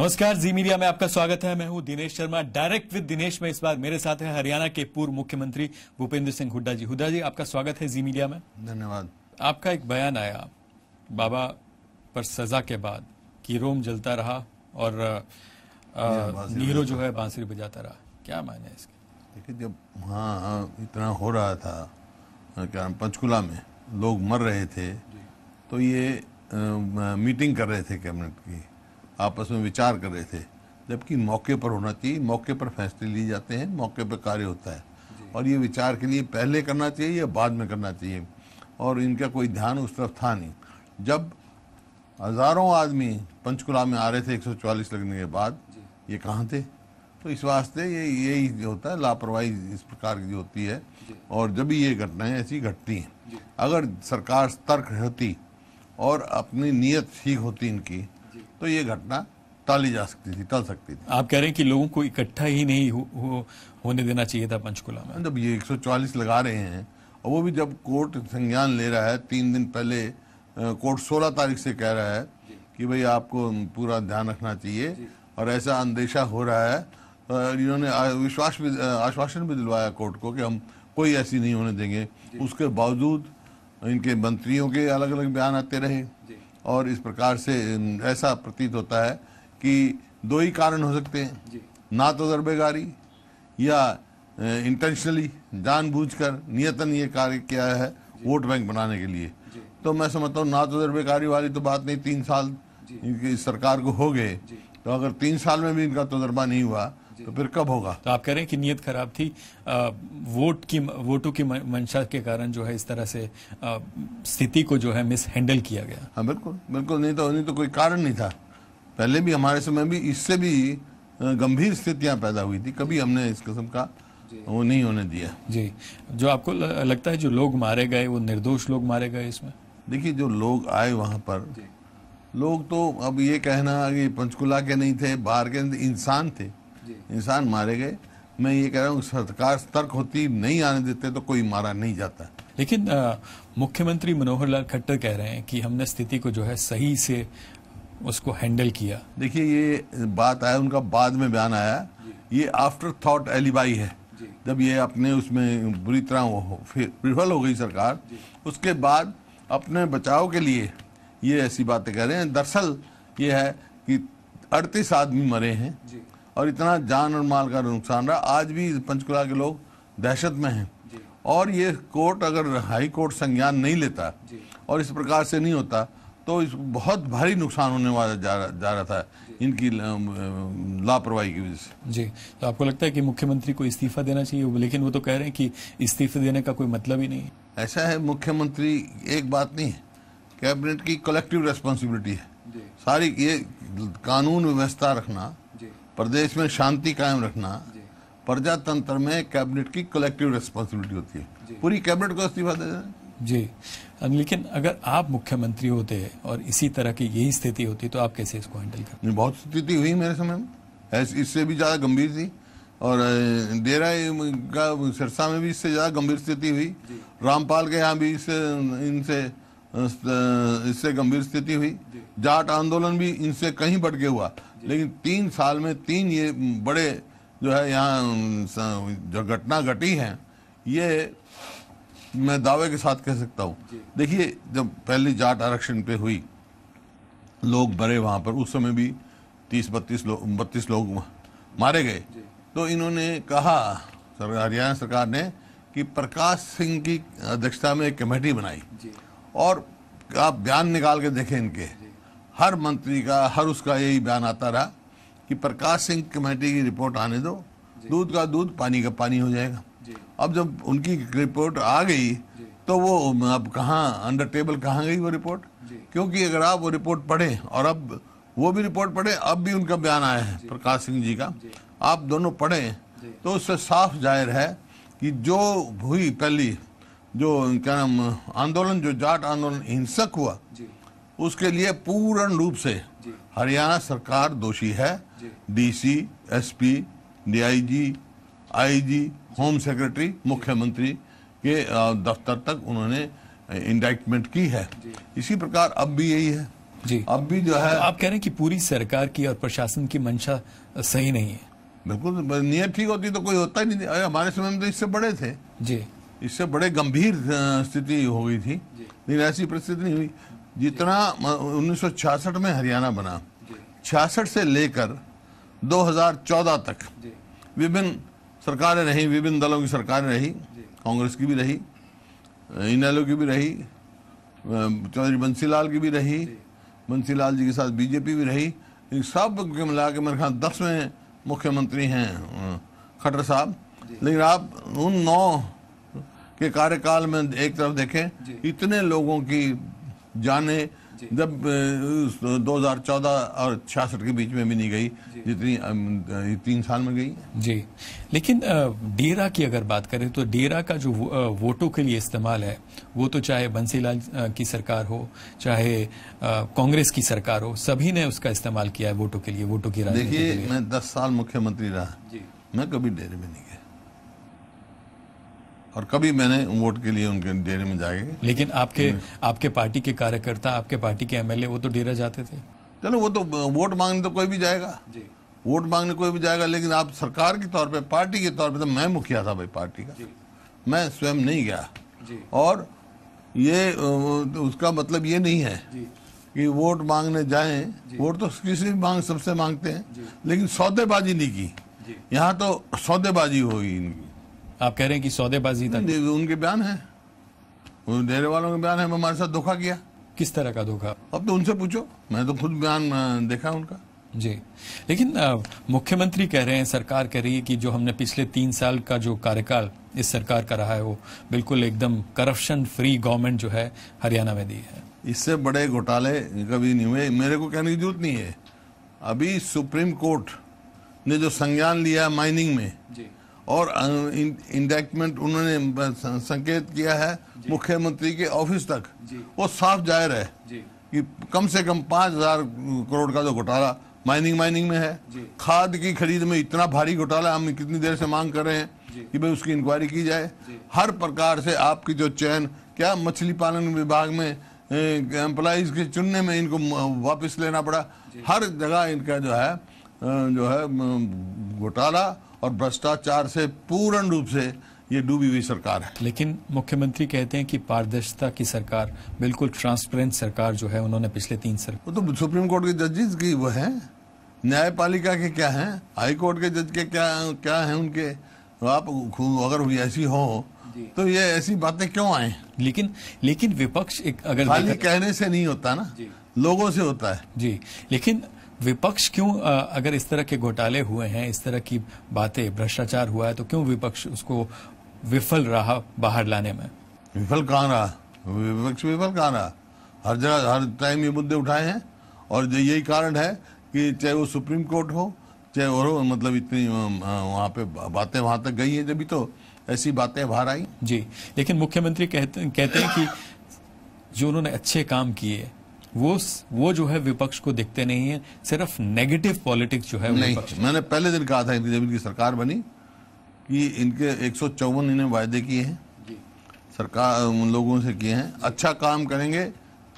नमस्कार, जी मीडिया में आपका स्वागत है। मैं हूं दिनेश शर्मा। डायरेक्ट विद दिनेश में इस बार मेरे साथ है हरियाणा के पूर्व मुख्यमंत्री भूपेंद्र सिंह हुड्डा जी। हुड्डा जी, आपका स्वागत है जी मीडिया में। धन्यवाद। आपका एक बयान आया बाबा पर सजा के बाद कि रोम जलता रहा और नीरो जो है बांसुरी बजाता रहा। क्या मायने इसके? देखिए, जब वहाँ इतना हो रहा था, क्या पंचकुला में लोग मर रहे थे, तो ये मीटिंग कर रहे थे कैबिनेट की, आपस में विचार कर रहे थे। जबकि मौके पर होना चाहिए, मौके पर फैसले लिए जाते हैं, मौके पर कार्य होता है। और ये विचार के लिए पहले करना चाहिए या बाद में करना चाहिए, और इनका कोई ध्यान उस तरफ था नहीं। जब हजारों आदमी पंचकुला में आ रहे थे 144 लगने के बाद, ये कहाँ थे? तो इस वास्ते यही जो होता है, लापरवाही इस प्रकार की जो होती है, और जब भी ये घटनाएं ऐसी घटती हैं, अगर सरकार सतर्क होती और अपनी नीयत ठीक होती इनकी, तो ये घटना टाली जा सकती थी, टल सकती थी। आप कह रहे हैं कि लोगों को इकट्ठा ही नहीं होने देना चाहिए था पंचकुला में। जब ये 144 लगा रहे हैं, और वो भी जब कोर्ट संज्ञान ले रहा है, 3 दिन पहले कोर्ट 16 तारीख से कह रहा है कि भाई आपको पूरा ध्यान रखना चाहिए, और ऐसा अंदेशा हो रहा है। इन्होंने आश्वासन भी दिलवाया कोर्ट को कि हम कोई ऐसी नहीं होने देंगे। उसके बावजूद इनके मंत्रियों के अलग अलग बयान आते रहे, और इस प्रकार से ऐसा प्रतीत होता है कि दो ही कारण हो सकते हैं, ना तो दरबेगारी या इंटेंशनली जानबूझकर नियतन ये कार्य किया है वोट बैंक बनाने के लिए। तो मैं समझता हूँ ना तो दरबेगारी वाली तो बात नहीं। 3 साल इनकी सरकार को हो गए, तो अगर 3 साल में भी इनका तजर्बा नहीं हुआ तो फिर कब होगा? तो आप कह रहे हैं कि नीयत खराब थी, वोटों की मंशा के कारण जो है इस तरह से स्थिति को जो है मिस हैंडल किया गया। हाँ, बिल्कुल बिल्कुल। नहीं तो कोई कारण नहीं था। पहले भी हमारे समय भी इससे भी गंभीर स्थितियां पैदा हुई थी, कभी हमने इस किस्म का वो नहीं होने दिया। जी, जो आपको लगता है जो लोग मारे गए वो निर्दोष लोग मारे गए इसमें? देखिए, जो लोग आए वहां पर, लोग तो अब ये कहना कि पंचकुला के नहीं थे, बाहर के इंसान थे, इंसान मारे गए। मैं ये कह रहा हूँ, सरकार सतर्क होती, नहीं आने देते तो कोई मारा नहीं जाता। लेकिन मुख्यमंत्री मनोहर लाल खट्टर कह रहे हैं कि हमने स्थिति को जो है सही से उसको हैंडल किया। देखिए, ये बात आया, उनका बाद में बयान आया, ये आफ्टर थॉट एलिबाई है। जब ये अपने उसमें बुरी तरह विफल हो गई सरकार, उसके बाद अपने बचाव के लिए ये ऐसी बातें कह रहे हैं। दरअसल ये है कि 38 आदमी मरे हैं और इतना जान और माल का नुकसान रहा। आज भी पंचकुला के लोग दहशत में हैं, और ये कोर्ट अगर हाई कोर्ट संज्ञान नहीं लेता और इस प्रकार से नहीं होता, तो इस बहुत भारी नुकसान होने वाला जा रहा था इनकी लापरवाही की वजह से। जी, तो आपको लगता है कि मुख्यमंत्री को इस्तीफा देना चाहिए? लेकिन वो तो कह रहे हैं कि इस्तीफा देने का कोई मतलब ही नहीं। ऐसा है, मुख्यमंत्री एक बात नहीं है, कैबिनेट की कलेक्टिव रेस्पॉन्सिबिलिटी है। सारी ये कानून व्यवस्था रखना, प्रदेश में शांति कायम रखना, प्रजातंत्र में कैबिनेट की कलेक्टिव रेस्पॉन्सिबिलिटी होती है। पूरी कैबिनेट को इस्तीफा दे देना। जी, लेकिन अगर आप मुख्यमंत्री होते और इसी तरह की यही स्थिति होती तो आप कैसे इसको हैंडल करते? बहुत स्थिति हुई मेरे समय में, इससे भी ज्यादा गंभीर थी, और डेरा का सिरसा में भी इससे ज्यादा गंभीर स्थिति हुई। रामपाल के यहाँ भी इससे गंभीर स्थिति हुई। जाट आंदोलन भी इनसे कहीं बढ़ के हुआ। लेकिन 3 साल में 3 ये बड़े जो है यहाँ जो घटना घटी है, ये मैं दावे के साथ कह सकता हूँ। देखिए, जब पहली जाट आरक्षण पे हुई, लोग मरे वहां पर, उस समय भी 32 लोग मारे गए। तो इन्होंने कहा, हरियाणा सरकार ने, कि प्रकाश सिंह की अध्यक्षता में एक कमेटी बनाई, और आप बयान निकाल के देखें इनके, हर मंत्री का, हर उसका यही बयान आता रहा कि प्रकाश सिंह कमेटी की रिपोर्ट आने दो, दूध का दूध, पानी का पानी हो जाएगा। अब जब उनकी रिपोर्ट आ गई, तो वो अब कहाँ अंडर टेबल कहाँ गई वो रिपोर्ट? क्योंकि अगर आप वो रिपोर्ट पढ़ें, और अब वो भी रिपोर्ट पढ़ें, अब भी उनका बयान आया है प्रकाश सिंह जी का, आप दोनों पढ़ें, तो उससे साफ जाहिर है कि जो हुई पहली जो क्या नाम आंदोलन, जो जाट आंदोलन हिंसक हुआ, उसके लिए पूर्ण रूप से हरियाणा सरकार दोषी है। DC, SP, DIG, IG, home secretary, मुख्यमंत्री के दफ्तर तक उन्होंने इंडाइटमेंट की है। इसी प्रकार अब भी यही है। जी। अब भी जो है, तो आप कह रहे हैं कि पूरी सरकार की और प्रशासन की मंशा सही नहीं है। बिल्कुल नीयत ठीक होती तो कोई होता ही नहीं। अरे हमारे समय में तो इससे बड़े थे जी, इससे बड़े गंभीर स्थिति हो गई थी, लेकिन ऐसी परिस्थिति नहीं हुई। जितना 1966 में हरियाणा बना, 66 से लेकर 2014 तक विभिन्न सरकारें रही, विभिन्न दलों की सरकारें रही, कांग्रेस की भी रही, इनेलो की भी रही, चौधरी बंसीलाल की भी रही, बंसीलाल जी के साथ बीजेपी भी रही। इन सब के मिला के मेरे ख्याल 10वें मुख्यमंत्री हैं खट्टर साहब। लेकिन आप उन 9 के कार्यकाल में एक तरफ देखें, इतने लोगों की जाने जब 2014 और 66 के बीच में भी नहीं गई जितनी 3 साल में गई जी। लेकिन डेरा की अगर बात करें तो डेरा का जो वोटों के लिए इस्तेमाल है, वो तो चाहे बंसीलाल की सरकार हो, चाहे कांग्रेस की सरकार हो, सभी ने उसका इस्तेमाल किया है वोटों के लिए, वोटों की राजनीति के लिए। देखिए, मैं 10 साल मुख्यमंत्री रहा, मैं कभी डेरे में नहीं गया और कभी मैंने वोट के लिए उनके डेरे में जाएंगे। लेकिन आपके पार्टी के कार्यकर्ता, आपके पार्टी के एमएलए वो तो डेरा जाते थे। चलो, वो तो वोट मांगने तो कोई भी जाएगा, वोट मांगने कोई भी जाएगा, लेकिन आप सरकार के तौर पे, पार्टी के तौर पे, तो मैं मुखिया था भाई पार्टी का, मैं स्वयं नहीं गया। और ये उसका मतलब ये नहीं है कि वोट मांगने जाएं, वोट तो किसी भी सबसे मांगते हैं, लेकिन सौदेबाजी नहीं की। यहाँ तो सौदेबाजी होगी इनकी। आप कह रहे हैं कि सौदेबाजी तक? उनके बयान है, डेरे वालों के बयान है, हमारे साथ धोखा किया। किस तरह का धोखा? अब तो उनसे पूछो, मैं तो खुद बयान देखा उनका। जी। लेकिन मुख्यमंत्री कह रहे हैं, सरकार कह रही है कि जो हमने पिछले 3 साल का जो कार्यकाल इस सरकार का रहा है, वो बिल्कुल एकदम करप्शन फ्री गवर्नमेंट जो है हरियाणा में दी है। इससे बड़े घोटाले कभी नहीं हुए, मेरे को कहने की जरूरत नहीं है। अभी सुप्रीम कोर्ट ने जो संज्ञान लिया माइनिंग में और इंडैक्टमेंट उन्होंने संकेत किया है मुख्यमंत्री के ऑफिस तक, वो साफ जाहिर है कि कम से कम 5,000 करोड़ का जो घोटाला माइनिंग में है। खाद की खरीद में इतना भारी घोटाला हम कितनी देर से मांग कर रहे हैं कि भाई उसकी इंक्वायरी की जाए। हर प्रकार से आपकी जो चयन, क्या मछली पालन विभाग में एम्प्लॉइज के चुनने में इनको वापस लेना पड़ा, हर जगह इनका जो है घोटाला और भ्रष्टाचार से पूर्ण रूप से ये डूबी हुई सरकार है। लेकिन मुख्यमंत्री कहते हैं कि पारदर्शिता की सरकार, बिल्कुल ट्रांसपेरेंट सरकार जो है उन्होंने पिछले 3 साल। वो तो सुप्रीम कोर्ट के जजेस की वो है, न्यायपालिका के क्या हैं, हाई कोर्ट के जज के क्या हैं उनके। आप अगर ऐसी हो तो ये ऐसी बातें क्यों आए? लेकिन विपक्ष अगर खाली कहने से नहीं होता ना, लोगों से होता है। जी। लेकिन विपक्ष क्यों, अगर इस तरह के घोटाले हुए हैं, इस तरह की बातें, भ्रष्टाचार हुआ है, तो क्यों विपक्ष उसको विफल रहा बाहर लाने में? विफल कहाँ रहा? विपक्ष विफल कहाँ रहा? हर जगह हर टाइम ये मुद्दे उठाए हैं और यही कारण है कि चाहे वो सुप्रीम कोर्ट हो, चाहे और मतलब इतनी वहाँ पे बातें वहां तक गई हैं, जब भी तो ऐसी बातें बाहर आई। जी। लेकिन मुख्यमंत्री कहते हैं कि जो उन्होंने अच्छे काम किए वो जो है विपक्ष को दिखते नहीं है, सिर्फ नेगेटिव पॉलिटिक्स जो है नहीं। मैंने पहले दिन कहा था जब इनकी सरकार बनी कि इनके 154 इन्हें वायदे किए हैं, सरकार लोगों से किए हैं, अच्छा काम करेंगे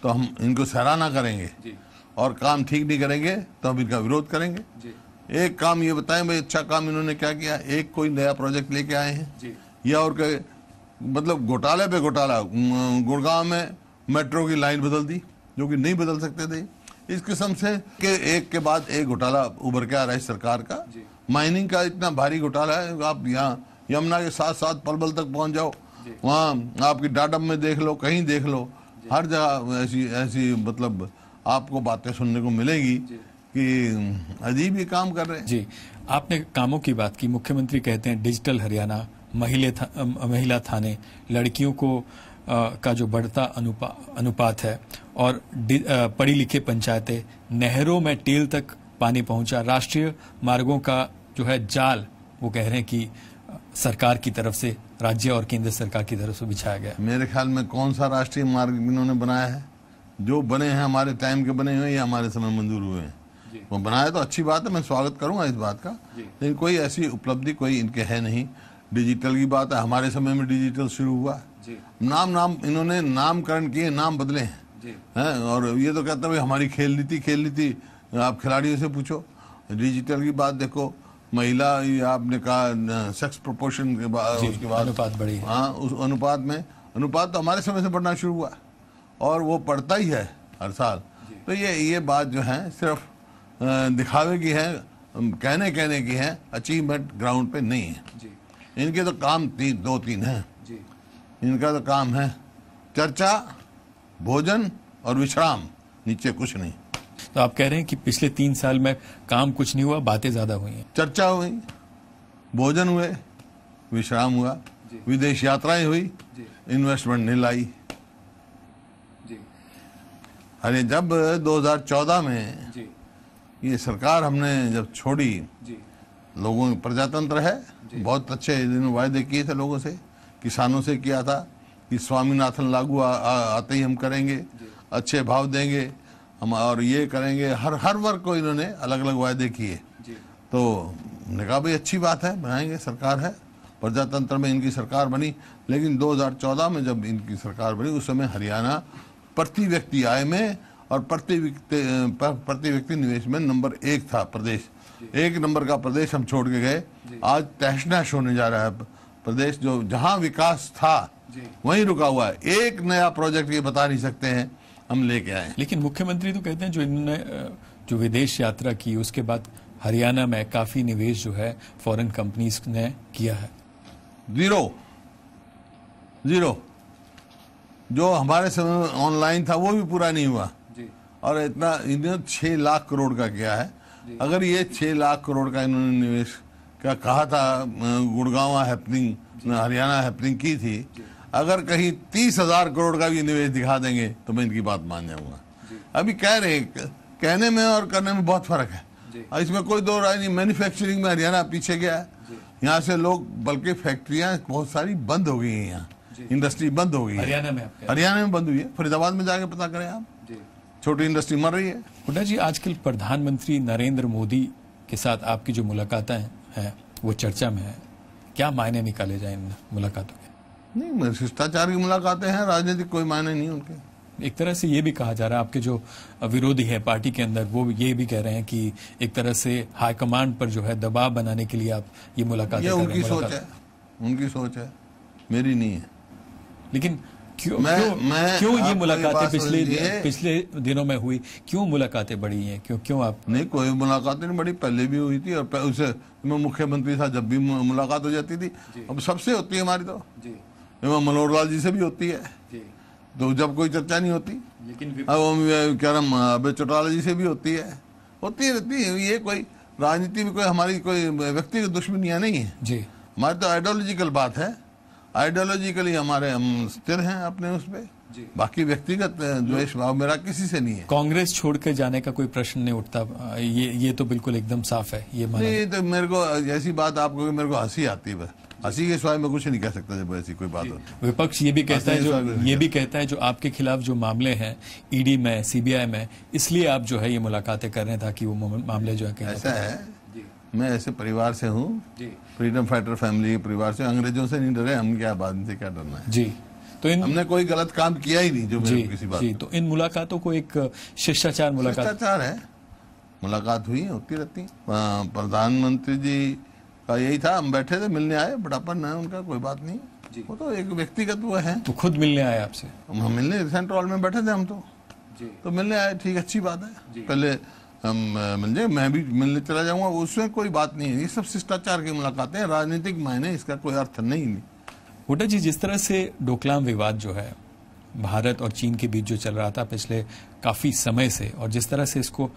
तो हम इनको सराहना करेंगे और काम ठीक नहीं करेंगे तो हम इनका विरोध करेंगे। एक काम ये बताएं भाई, अच्छा काम इन्होंने क्या किया? एक कोई नया प्रोजेक्ट लेके आए हैं या और मतलब घोटाले पे घोटाला। गुड़गांव में मेट्रो की लाइन बदल दी जो कि नहीं बदल सकते थे। इस किस्म से के एक के बाद एक घोटाला उभर के आ रहा है सरकार का। माइनिंग का इतना भारी घोटाला है, आप यहाँ यमुना के साथ साथ पलवल तक पहुंच जाओ, वहाँ आपकी डाडम में देख लो, कहीं देख लो, हर जगह ऐसी मतलब आपको बातें सुनने को मिलेगी कि अजीब ही काम कर रहे हैं। जी। आपने कामों की बात की, मुख्यमंत्री कहते हैं डिजिटल हरियाणा, महिला थाने, लड़कियों को का जो बढ़ता अनुपात है और पढ़ी लिखी पंचायतें, नहरों में टील तक पानी पहुंचा, राष्ट्रीय मार्गों का जो है जाल, वो कह रहे हैं कि सरकार की तरफ से, राज्य और केंद्र सरकार की तरफ से बिछाया गया। मेरे ख्याल में कौन सा राष्ट्रीय मार्ग इन्होंने बनाया है? जो बने हैं हमारे टाइम के बने हुए या हमारे समय मंजूर हुए हैं, वो बनाया तो अच्छी बात है, मैं स्वागत करूंगा इस बात का, लेकिन कोई ऐसी उपलब्धि कोई इनके है नहीं। डिजिटल की बात है, हमारे समय में डिजिटल शुरू हुआ, नाम इन्होंने नामकरण किए, नाम बदले हैं, हैं। और ये तो कहता है हमारी खेल नीति आप खिलाड़ियों से पूछो। डिजिटल की बात देखो, महिला आपने कहा सेक्स प्रोपोर्शन के बाद, उसके बाद अनुपात बढ़ी है। हाँ, उस अनुपात तो हमारे समय से बढ़ना शुरू हुआ और वो बढ़ता ही है हर साल। तो ये बात जो है सिर्फ दिखावे की है, कहने की है, अचीवमेंट ग्राउंड पे नहीं है। इनके तो काम दो तीन हैं। इनका तो काम है चर्चा, भोजन और विश्राम, नीचे कुछ नहीं। तो आप कह रहे हैं कि पिछले 3 साल में काम कुछ नहीं हुआ, बातें ज्यादा हुई हैं। चर्चा हुई, भोजन हुए, विश्राम हुआ, विदेश यात्राएं हुई, इन्वेस्टमेंट नहीं लाई। अरे जब 2014 में ये सरकार हमने जब छोड़ी, लोगों प्रजातंत्र है, बहुत अच्छे वायदे किए थे लोगों से, किसानों से किया था कि स्वामीनाथन लागू आते ही हम करेंगे, अच्छे भाव देंगे हम और ये करेंगे। हर वर्ग को इन्होंने अलग अलग वायदे किए। तो हमने कहा भाई अच्छी बात है, बनाएंगे, सरकार है, प्रजातंत्र में इनकी सरकार बनी। लेकिन 2014 में जब इनकी सरकार बनी उस समय हरियाणा प्रति व्यक्ति आय में और प्रति व्यक्ति निवेश में नंबर 1 था प्रदेश। 1 नंबर का प्रदेश हम छोड़ के गए। आज तहस नहस होने जा रहा है प्रदेश। जो जहां विकास था वहीं रुका हुआ है। एक नया प्रोजेक्ट ये बता नहीं सकते हैं हम लेके आए। लेकिन मुख्यमंत्री तो कहते हैं जो इन्होंने जो विदेश यात्रा की उसके बाद हरियाणा में काफी निवेश जो है फॉरेन कंपनीज ने किया है। जीरो। जो हमारे समय ऑनलाइन था वो भी पूरा नहीं हुआ। और इतना इन्होंने 6 लाख करोड़ का किया है। अगर ये 6 लाख करोड़ का इन्होंने निवेश का कहा था, गुड़गांव हैपनिंग, हरियाणा हैपनिंग की थी, अगर कहीं 30,000 करोड़ का भी निवेश दिखा देंगे तो मैं इनकी बात मान जाऊंगा। अभी कह रहे कहने में और करने में बहुत फर्क है। इसमें कोई दो राय नहीं। मैन्युफैक्चरिंग में हरियाणा पीछे गया है। यहाँ से लोग, बल्कि फैक्ट्रियां बहुत सारी बंद हो गई हैं, यहाँ इंडस्ट्री बंद हो गई है। हरियाणा में बंद हुई है। फरीदाबाद में जाके पता करें आप, छोटी इंडस्ट्री मर रही है। हुड्डा जी, आजकल प्रधानमंत्री नरेंद्र मोदी के साथ आपकी जो मुलाकातें हैं वो चर्चा में है। क्या मायने निकाले जाए इन मुलाकातों के? नहीं, शिष्टाचार की मुलाकातें हैं, राजनीतिक कोई मायने नहीं उनके। एक तरह से ये भी कहा जा रहा है आपके जो विरोधी है पार्टी के अंदर, वो ये भी कह रहे हैं कि एक तरह से हाईकमांड पर जो है दबाव बनाने के लिए आप ये मुलाकात। ये उनकी सोच है, उनकी सोच है, मेरी नहीं है। लेकिन क्यों ये मुलाकातें पिछले दिनों में हुई? क्यों मुलाकातें बढ़ी हैं? क्यों आप? नहीं, कोई मुलाकातें नहीं बढ़ी, पहले भी हुई थी। और उसे मैं मुख्यमंत्री था जब भी मुलाकात हो जाती थी। अब सबसे होती है हमारी, तो मनोहर लाल जी से भी होती है, तो जब कोई चर्चा नहीं होती। लेकिन अब क्या नाम, अभय चौटाला जी से भी होती रहती है। ये कोई राजनीति में कोई हमारी कोई व्यक्तिगत दुश्मनियां नहीं है जी। हमारी तो आइडियोलॉजिकल बात है। आइडियोलॉजिकली हमारे हम स्थिर हैं अपने उस पे। बाकी व्यक्तिगत द्वेष भाव मेरा किसी से नहीं है। कांग्रेस छोड़ के जाने का कोई प्रश्न नहीं उठता, ये तो बिल्कुल एकदम साफ है। ये नहीं, तो मेरे को ऐसी बात आपको, मेरे को हंसी आती है। हंसी के सिवाय मैं कुछ नहीं कह सकता जब ऐसी कोई बात होती। विपक्ष ये भी कहता है जो आपके खिलाफ जो मामले हैं ईडी में, सीबीआई में, इसलिए आप जो है ये मुलाकातें कर रहे हैं ताकि वो मामले जो है। ऐसा है, मैं ऐसे परिवार से हूँ, फ्रीडम फाइटर फैमिली के परिवार से। अंग्रेजों से नहीं डरे हम, क्या बात से क्या डरना है जी। तो हमने कोई गलत काम किया ही नहीं जो किसी बात। जी, तो इन मुलाकातों को एक शिष्टाचार है। मुलाकात हुई, होती रहती। प्रधानमंत्री जी का यही था, हम बैठे थे, मिलने आए, बड़ापन है उनका, कोई बात नहीं। वो तो एक व्यक्तिगत वो है। तो खुद मिलने आए आपसे? हम मिलने सेंट्रल हॉल में बैठे थे हम, तो मिलने आए। ठीक, अच्छी बात है। पहले हम मिल जाए, मैं भी मिलने चला जाऊंगा, उसमें कोई बात नहीं है। ये सब शिष्टाचार की मुलाकातें, राजनीतिक मायने इसका कोई अर्थ नहीं। हुड्डा जी, जिस तरह से डोकलाम विवाद जो है भारत और चीन के बीच जो चल रहा था पिछले काफी समय से, और जिस तरह से इसको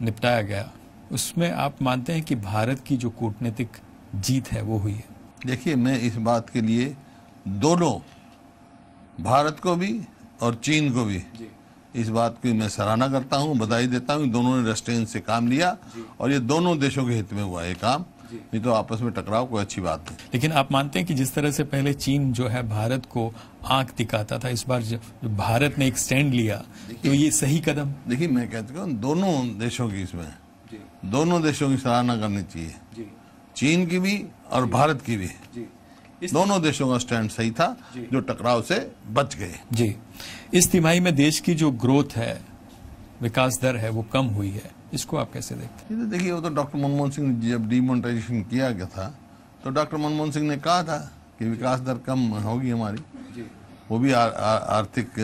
निपटाया गया, उसमें आप मानते हैं कि भारत की जो कूटनीतिक जीत है वो हुई है? देखिए, मैं इस बात के लिए दोनों, भारत को भी और चीन को भी, इस बात की मैं सराहना करता हूं, बधाई देता हूं। दोनों ने रेस्ट्रेंट से काम लिया और ये दोनों देशों के हित में हुआ ये काम। नहीं तो आपस में टकराव कोई अच्छी बात नहीं। लेकिन आप मानते हैं कि जिस तरह से पहले चीन जो है भारत को आंख दिखाता था, इस बार जब भारत ने एक स्टैंड लिया तो ये सही कदम? देखिए, मैं कहता हूँ दोनों देशों की, इसमें दोनों देशों की सराहना करनी चाहिए, चीन की भी और भारत की भी। दोनों देशों का स्टैंड सही था, जो टकराव से बच गए। जी, इस तिमाही में देश की जो ग्रोथ है, विकास दर है, वो कम हुई है, इसको आप कैसे देखते हैं? ये तो देखिए, वो तो डॉक्टर मनमोहन सिंह ने जब डिमोनेटाइजेशन किया गया था तो डॉक्टर मनमोहन सिंह ने कहा था कि विकास दर कम होगी हमारी। वो भी आर्थिक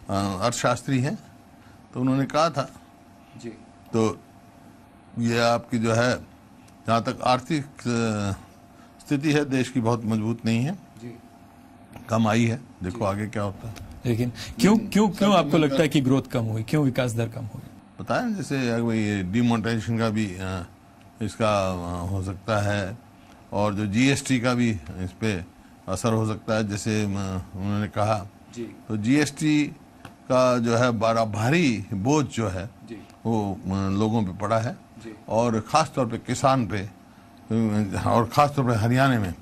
अर्थशास्त्री हैं, तो उन्होंने कहा था। तो ये आपकी जो है, जहाँ तक आर्थिक स्थिति है देश की, बहुत मजबूत नहीं है, कम आई है। देखो आगे क्या होता है। लेकिन क्यों आपको लगता है कि ग्रोथ कम हुई, क्यों विकास दर कम हुई? पता है, जैसे ये डिमोनेटाइजेशन का भी इसका हो सकता है, और जो जीएसटी का भी इस पे असर हो सकता है। जैसे उन्होंने कहा, तो जीएसटी का जो है बड़ा भारी बोझ जो है वो लोगों पे पड़ा है, और ख़ास तौर पे किसान पे, और ख़ास तौर पे हरियाणा में।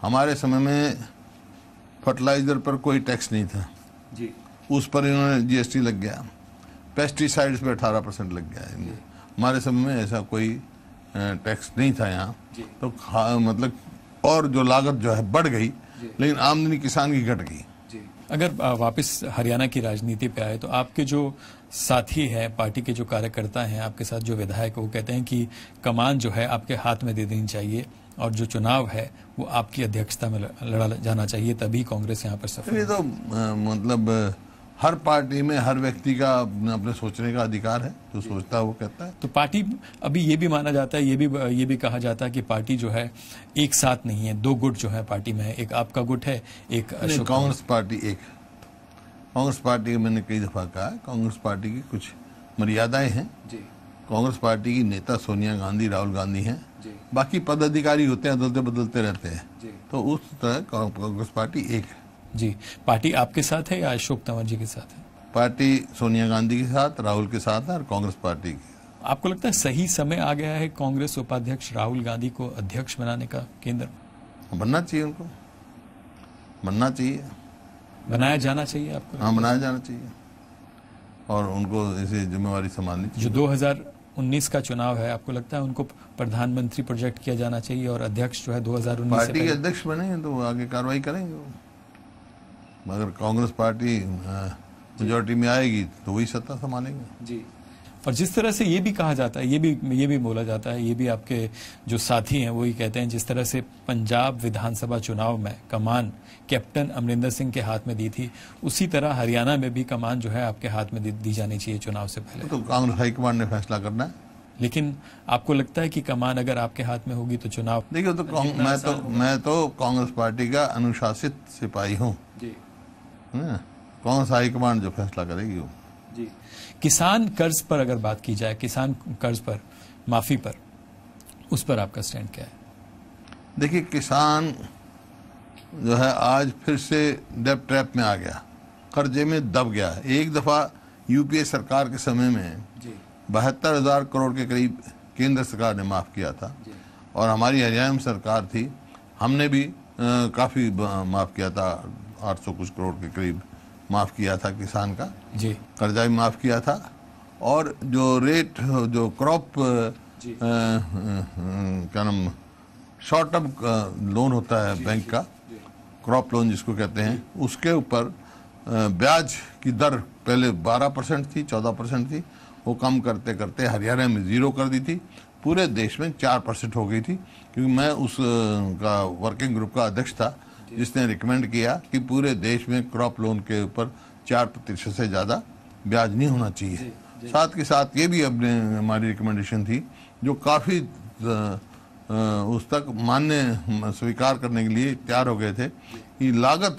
हमारे समय में फर्टिलाइज़र पर कोई टैक्स नहीं था, उस पर इन्होंने जीएसटी लग गया। पेस्टिसाइड्स पे 18% लग गया है। हमारे समय में ऐसा कोई टैक्स नहीं था यहाँ, तो मतलब और जो लागत जो है बढ़ गई, लेकिन आमदनी किसान की घट गई। अगर वापस हरियाणा की राजनीति पे आए, तो आपके जो साथी हैं, पार्टी के जो कार्यकर्ता हैं, आपके साथ जो विधायक, वो कहते हैं कि कमान जो है आपके हाथ में दे देनी चाहिए, और जो चुनाव है वो आपकी अध्यक्षता में लड़ा जाना चाहिए, तभी कांग्रेस यहाँ पर सफल। ये तो मतलब हर पार्टी में हर व्यक्ति का अपने सोचने का अधिकार है, जो सोचता है वो कहता है। तो पार्टी, अभी ये भी माना जाता है, ये भी कहा जाता है कि पार्टी जो है एक साथ नहीं है, दो गुट जो है पार्टी में है, एक आपका गुट है, एक कांग्रेस पार्टी एक। कांग्रेस पार्टी, मैंने कई दफा कहा, कांग्रेस पार्टी की कुछ मर्यादाएं हैं। कांग्रेस पार्टी की नेता सोनिया गांधी, राहुल गांधी हैं, बाकी पदाधिकारी होते हैं, बदलते बदलते रहते हैं, तो उस तरह कांग्रेस पार्टी एक है। जी, पार्टी आपके साथ है या अशोक तंवर जी के साथ है? पार्टी सोनिया गांधी के साथ, राहुल के साथ है, और कांग्रेस पार्टी की। आपको लगता है सही समय आ गया है कांग्रेस उपाध्यक्ष राहुल गांधी को अध्यक्ष बनाने का? केंद्र बनना चाहिए, उनको बनना चाहिए, बनाया जाना चाहिए आपको? हाँ, बनाया जाना चाहिए, और उनको इसे जिम्मेवारी संभालनी चाहिए। जो 2019 का चुनाव है, आपको लगता है उनको प्रधानमंत्री प्रोजेक्ट किया जाना चाहिए, और अध्यक्ष जो है 2019 पार्टी के अध्यक्ष बनेंगे तो आगे कार्रवाई करेंगे। अगर कांग्रेस पार्टी मेजोरिटी में आएगी तो वही सत्ता संभालेंगे। जी, और जिस तरह से ये भी कहा जाता है, ये भी बोला जाता है, ये भी आपके जो साथी हैं वही कहते हैं, जिस तरह से पंजाब विधानसभा चुनाव में कमान कैप्टन अमरिंदर सिंह के हाथ में दी थी, उसी तरह हरियाणा में भी कमान जो है आपके हाथ में दी जानी चाहिए चुनाव से पहले। तो कांग्रेस हाईकमान ने फैसला करना है। लेकिन आपको लगता है कि कमान अगर आपके हाथ में होगी तो चुनाव? देखिए, तो मैं तो कांग्रेस पार्टी का अनुशासित सिपाही हूँ। कांग्रेस हाईकमान जो फैसला करेगी वो। जी, किसान कर्ज पर अगर बात की जाए, किसान कर्ज पर, माफी पर, उस पर आपका स्टैंड क्या है? देखिए, किसान जो है आज फिर से डेब्ट ट्रैप में आ गया, कर्जे में दब गया। एक दफा यूपीए सरकार के समय में 72,000 करोड़ के करीब केंद्र सरकार ने माफ किया था, और हमारी हरियाणा में सरकार थी, हमने भी काफी माफ किया था, 800 कुछ करोड़ के करीब माफ किया था किसान का जी, कर्जा भी माफ किया था। और जो रेट, जो क्रॉप क्या नाम, शॉर्ट टर्म लोन होता है बैंक का, क्रॉप लोन जिसको कहते हैं, उसके ऊपर ब्याज की दर पहले 12% थी, 14% थी, वो कम करते करते हरियाणा में 0 कर दी थी, पूरे देश में 4% हो गई थी। क्योंकि मैं उस का वर्किंग ग्रुप का अध्यक्ष था जिसने रिकमेंड किया कि पूरे देश में क्रॉप लोन के ऊपर 4% से ज़्यादा ब्याज नहीं होना चाहिए। साथ के साथ ये भी अपने हमारी रिकमेंडेशन थी, जो काफ़ी उस तक मान्य स्वीकार करने के लिए तैयार हो गए थे, कि लागत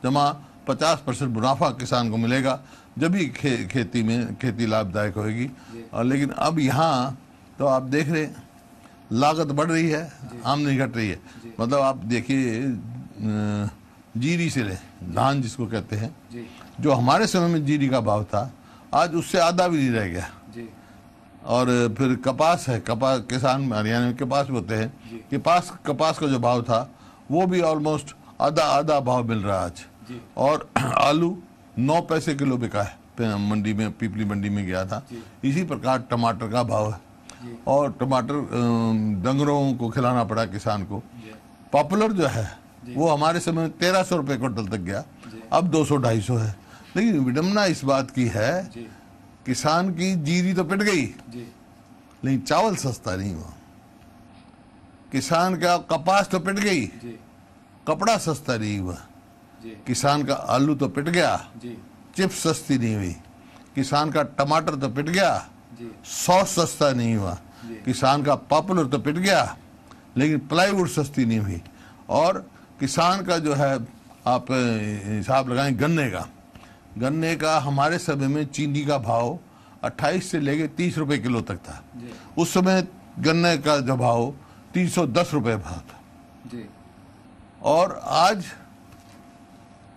जमा 50% मुनाफा किसान को मिलेगा, जब भी खेती लाभदायक होगी। और लेकिन अब यहाँ तो आप देख रहे हैं लागत बढ़ रही है, आमदनी घट रही है। मतलब आप देखिए, जीरी से ले, धान जिसको कहते हैं, जो हमारे समय में जीरी का भाव था, आज उससे आधा भी नहीं रह गया। और फिर कपास है, कपास किसान हरियाणा में कपास होते हैं, कपास का जो भाव था वो भी ऑलमोस्ट आधा भाव मिल रहा है आज। और आलू 9 पैसे किलो बिका है मंडी में, पीपली मंडी में गया था। इसी प्रकार टमाटर का भाव है, और टमाटर डंगरों को खिलाना पड़ा किसान को। पॉपुलर जो है वो हमारे समय में 1300 रुपए क्विंटल तक गया, अब 200-250 है। लेकिन विडम्बना इस बात की है, किसान की जीरी तो पिट गई, लेकिन चावल सस्ता नहीं हुआ। किसान का कपास तो पिट गई, कपड़ा सस्ता नहीं हुआ। किसान का आलू तो पिट गया, चिप्स सस्ती नहीं हुई। किसान का टमाटर तो पिट गया, सॉस सस्ता नहीं हुआ। किसान का पॉपुलर तो पिट गया, लेकिन प्लाईवुड सस्ती नहीं हुई। और किसान का जो है, आप हिसाब लगाएं गन्ने का हमारे समय में चीनी का भाव 28 से लेके 30 रुपए किलो तक था। उस समय गन्ने का जो भाव 310 रुपए भाव था। और आज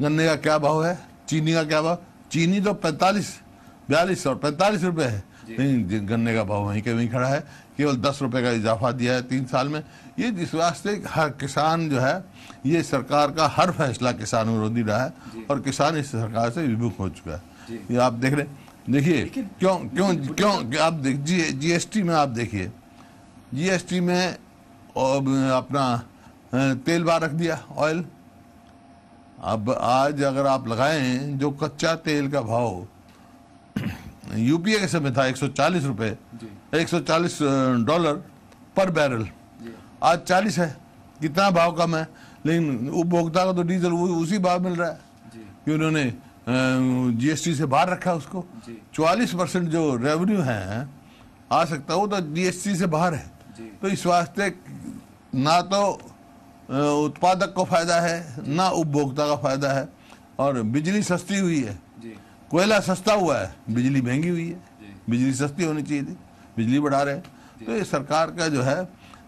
गन्ने का क्या भाव है, चीनी का क्या भाव? चीनी तो 42 और 45 रुपए है, लेकिन गन्ने का भाव वहीं के वहीं खड़ा है। केवल 10 रुपए का इजाफा दिया है 3 साल में। ये जिस वास्ते हर किसान जो है, ये सरकार का हर फैसला किसान विरोधी रहा है, और किसान इस सरकार से विमुख हो चुका है। ये आप देख रहे, देखिए क्यों आप जीएसटी में आप देखिए, जीएसटी में अपना तेल बार रख दिया, ऑयल। अब आज अगर आप लगाएं, जो कच्चा तेल का भाव यूपीए के समय था 140 रुपए, 140 डॉलर पर बैरल, आज 40 है। कितना भाव कम है, लेकिन उपभोक्ता को तो डीजल उसी भाव मिल रहा है, कि उन्होंने जीएसटी से बाहर रखा उसको। 44% जो रेवेन्यू है आ सकता है, वो तो जीएसटी से बाहर है। तो इस वास्ते ना तो उत्पादक को फायदा है, ना उपभोक्ता का फायदा है। और बिजली सस्ती हुई है, कोयला सस्ता हुआ है, बिजली महंगी हुई है। बिजली सस्ती होनी चाहिए थी, बिजली बढ़ा रहे हैं। तो ये सरकार का जो है,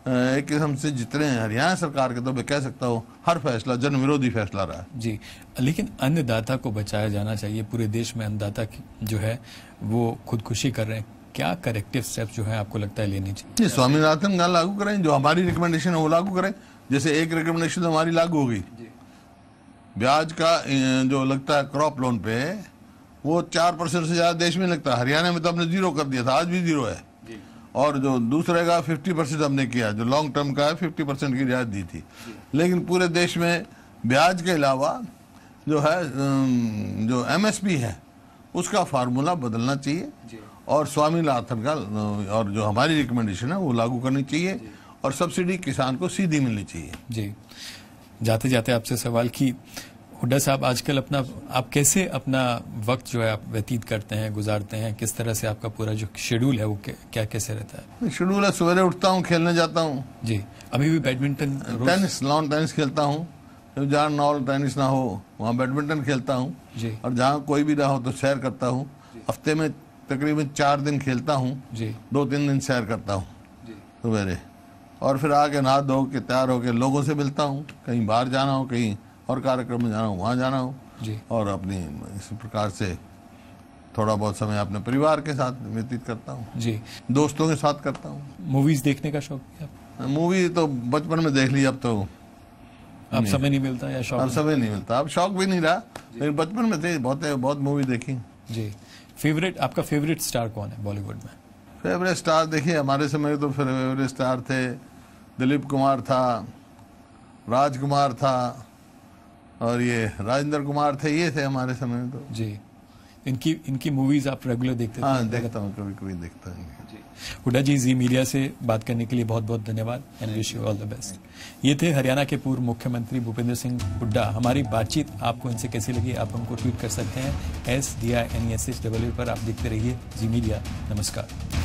एक किस्म से जितने हरियाणा सरकार के, तो मैं कह सकता हूँ हर फैसला जन विरोधी फैसला रहा है। जी, लेकिन अन्नदाता को बचाया जाना चाहिए। पूरे देश में अन्नदाता जो है वो खुदकुशी कर रहे हैं। क्या करेक्टिव स्टेप्स जो है आपको लगता है लेनी चाहिए? स्वामीनाथन का लागू करें, जो हमारी रिकमेंडेशन है वो लागू करें। जैसे एक रिकमेंडेशन हमारी लागू हो गई, ब्याज का जो लगता है क्रॉप लोन पे, वो 4% से ज्यादा देश में लगता है। हरियाणा में तो हमने 0 कर दिया था, आज भी 0 है। और जो दूसरे का 50% हमने किया, जो लॉन्ग टर्म का है 50% की रियायत दी थी। लेकिन पूरे देश में ब्याज के अलावा जो है, जो एमएसपी है, उसका फार्मूला बदलना चाहिए, और स्वामीनाथन का और जो हमारी रिकमेंडेशन है वो लागू करनी चाहिए, और सब्सिडी किसान को सीधी मिलनी चाहिए। जी, जाते जाते आपसे सवाल की हुड्डा साहब, आजकल आप कैसे अपना वक्त जो है आप व्यतीत करते हैं, गुजारते हैं? किस तरह से आपका पूरा जो शेड्यूल है वो क्या कैसे रहता है? शेड्यूल है, सवेरे उठता हूँ, खेलने जाता हूँ। जी, अभी भी बैडमिंटन, टेनिस, लॉन टेनिस खेलता हूँ। जहाँ नॉन टेनिस ना हो वहाँ बैडमिंटन खेलता हूँ, और जहाँ कोई भी ना हो तो सैर करता हूँ। हफ्ते में तकरीबन 4 दिन खेलता हूँ, 2-3 दिन सैर करता हूँ सवेरे, और फिर आके नहा धो के तैयार होके लोगों से मिलता हूँ। कहीं बाहर जाना हो, कहीं और कार्यक्रम में जाना हो, वहाँ जाना हो, और अपनी इस प्रकार से थोड़ा बहुत समय अपने परिवार के साथ व्यतीत करता हूँ। जी, दोस्तों के साथ करता हूँ। मूवीज देखने का शौक है? मूवी तो बचपन में देख ली, अब तो अब समय नहीं मिलता, या शौक? अब समय नहीं मिलता, अब शौक भी नहीं रहा, लेकिन बचपन में थे, बहुत मूवी देखी। जी, आपका फेवरेट स्टार कौन है बॉलीवुड में? फेवरेट स्टार देखिए, हमारे समय तो फेवरेट स्टार थे, दिलीप कुमार था, राजकुमार था, और ये राजेंद्र कुमार थे, ये थे हमारे समय में तो। जी, इनकी मूवीज आप रेगुलर देखते थे? हाँ, देखता हूँ, कभी कभी देखता हूँ। हुड्डा जी, जी मीडिया से बात करने के लिए बहुत बहुत धन्यवाद, and wish you all the best. ये थे हरियाणा के पूर्व मुख्यमंत्री भूपेंद्र सिंह हुड्डा। हमारी बातचीत आपको इनसे कैसी लगी, आप हमको ट्वीट कर सकते हैं SDINESHW पर। आप देखते रहिए जी मीडिया। नमस्कार।